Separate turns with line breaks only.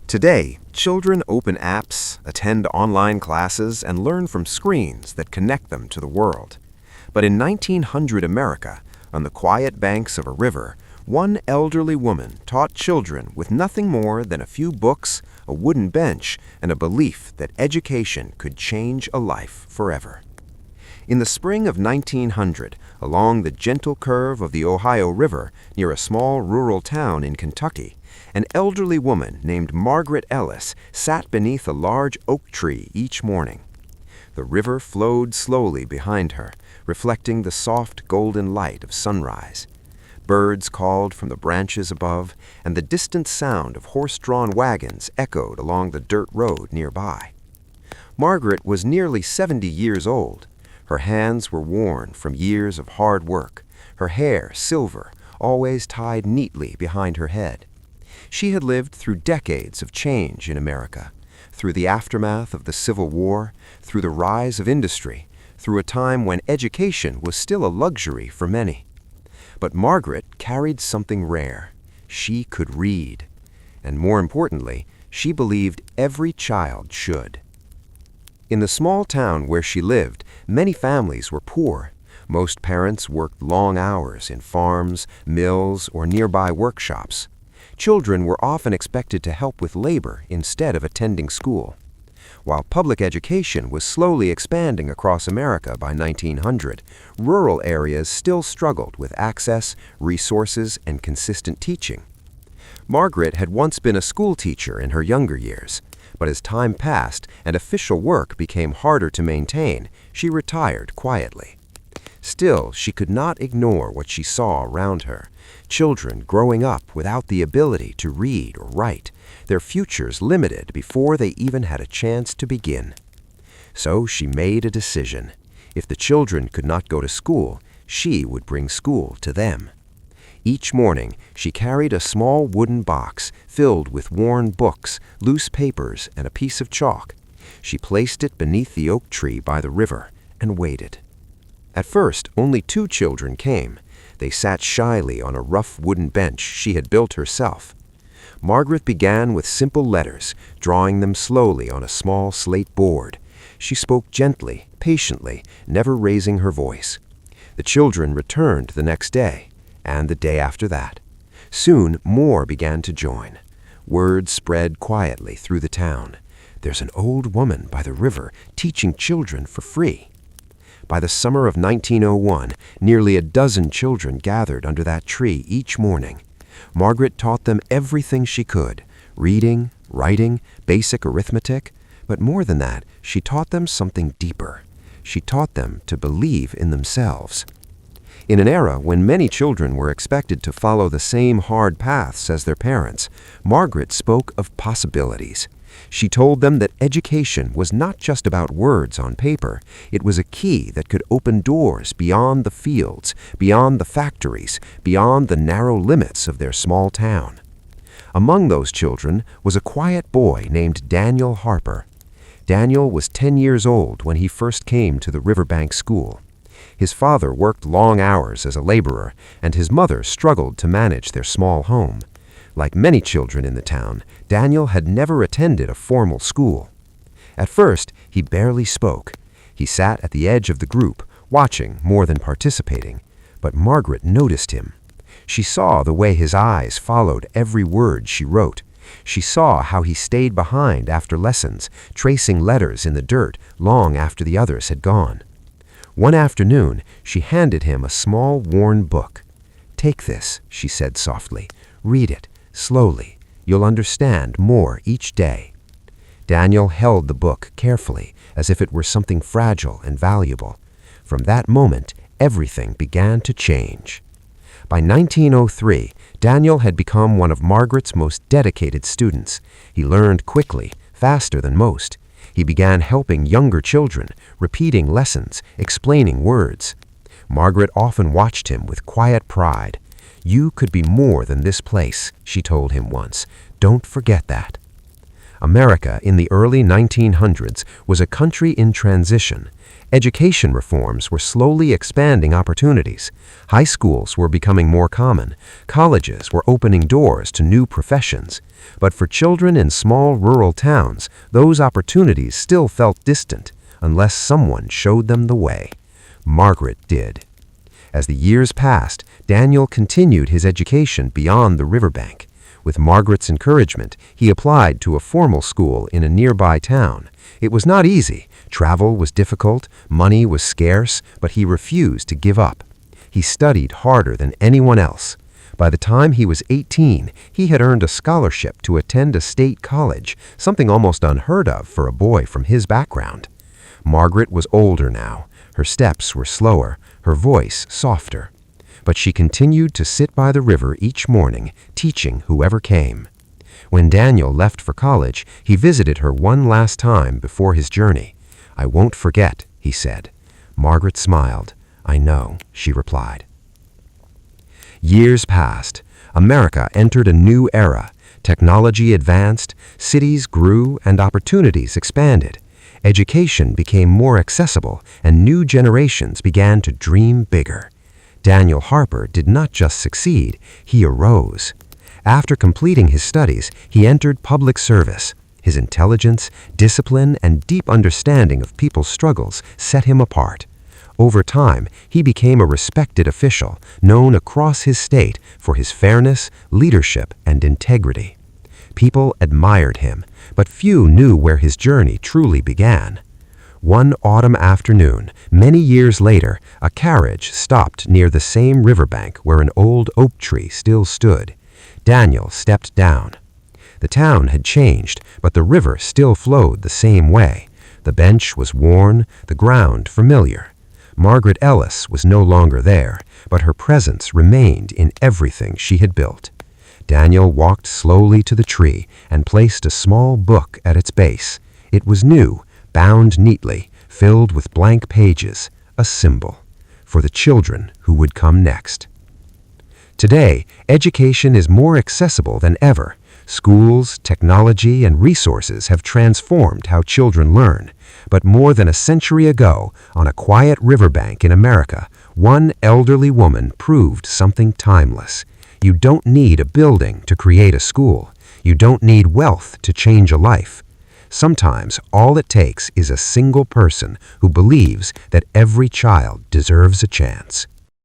Today, children open apps, attend online classes, and learn from screens that connect them to the world. But in 1900 America, on the quiet banks of a river, one elderly woman taught children with nothing more than a few books, a wooden bench, and a belief that education could change a life forever. In the spring of 1900, along the gentle curve of the Ohio River near a small rural town in Kentucky, an elderly woman named Margaret Ellis sat beneath a large oak tree each morning. The river flowed slowly behind her, reflecting the soft golden light of sunrise. Birds called from the branches above, and the distant sound of horse-drawn wagons echoed along the dirt road nearby. Margaret was nearly 70 years old. Her hands were worn from years of hard work, her hair silver, always tied neatly behind her head. She had lived through decades of change in America, through the aftermath of the Civil War, through the rise of industry, through a time when education was still a luxury for many. But Margaret carried something rare. She could read. And more importantly, she believed every child should. In the small town where she lived, many families were poor. Most parents worked long hours in farms, mills, or nearby workshops. Children were often expected to help with labor instead of attending school. While public education was slowly expanding across America by 1900, rural areas still struggled with access, resources, and consistent teaching. Margaret had once been a school teacher in her younger years, but as time passed and official work became harder to maintain, she retired quietly. Still, she could not ignore what she saw around her. Children growing up without the ability to read or write, their futures limited before they even had a chance to begin. So she made a decision. If the children could not go to school, she would bring school to them. Each morning, she carried a small wooden box filled with worn books, loose papers, and a piece of chalk. She placed it beneath the oak tree by the river and waited. At first, only 2 children came. They sat shyly on a rough wooden bench she had built herself. Margaret began with simple letters, drawing them slowly on a small slate board. She spoke gently, patiently, never raising her voice. The children returned the next day, and the day after that. Soon, more began to join. Word spread quietly through the town. There's an old woman by the river teaching children for free. By the summer of 1901, nearly a dozen children gathered under that tree each morning. Margaret taught them everything she could, reading, writing, basic arithmetic, but more than that, she taught them something deeper. She taught them to believe in themselves. In an era when many children were expected to follow the same hard paths as their parents, Margaret spoke of possibilities. She told them that education was not just about words on paper. It was a key that could open doors beyond the fields, beyond the factories, beyond the narrow limits of their small town. Among those children was a quiet boy named Daniel Harper. Daniel was 10 years old when he first came to the riverbank school. His father worked long hours as a laborer, and his mother struggled to manage their small home. Like many children in the town, Daniel had never attended a formal school. At first, he barely spoke. He sat at the edge of the group, watching more than participating. But Margaret noticed him. She saw the way his eyes followed every word she wrote. She saw how he stayed behind after lessons, tracing letters in the dirt long after the others had gone. One afternoon, she handed him a small worn book. "Take this," she said softly. "Read it. Slowly, you'll understand more each day." Daniel held the book carefully, as if it were something fragile and valuable. From that moment, everything began to change. By 1903, Daniel had become one of Margaret's most dedicated students. He learned quickly, faster than most. He began helping younger children, repeating lessons, explaining words. Margaret often watched him with quiet pride. "You could be more than this place," she told him once. "Don't forget that." America in the early 1900s was a country in transition. Education reforms were slowly expanding opportunities. High schools were becoming more common. Colleges were opening doors to new professions. But for children in small rural towns, those opportunities still felt distant unless someone showed them the way. Margaret did. As the years passed, Daniel continued his education beyond the riverbank. With Margaret's encouragement, he applied to a formal school in a nearby town. It was not easy. Travel was difficult, money was scarce, but he refused to give up. He studied harder than anyone else. By the time he was 18, he had earned a scholarship to attend a state college, something almost unheard of for a boy from his background. Margaret was older now. Her steps were slower, her voice softer. But she continued to sit by the river each morning, teaching whoever came. When Daniel left for college, he visited her one last time before his journey. "I won't forget," he said. Margaret smiled. "I know," she replied. Years passed. America entered a new era. Technology advanced, cities grew, and opportunities expanded. Education became more accessible, and new generations began to dream bigger. Daniel Harper did not just succeed, he arose. After completing his studies, he entered public service. His intelligence, discipline, and deep understanding of people's struggles set him apart. Over time, he became a respected official, known across his state for his fairness, leadership, and integrity. People admired him, but few knew where his journey truly began. One autumn afternoon, many years later, a carriage stopped near the same riverbank where an old oak tree still stood. Daniel stepped down. The town had changed, but the river still flowed the same way. The bench was worn, the ground familiar. Margaret Ellis was no longer there, but her presence remained in everything she had built. Daniel walked slowly to the tree and placed a small book at its base. It was new, bound neatly, filled with blank pages, a symbol for the children who would come next. Today, education is more accessible than ever. Schools, technology, and resources have transformed how children learn. But more than a century ago, on a quiet riverbank in America, one elderly woman proved something timeless. You don't need a building to create a school. You don't need wealth to change a life. Sometimes all it takes is a single person who believes that every child deserves a chance.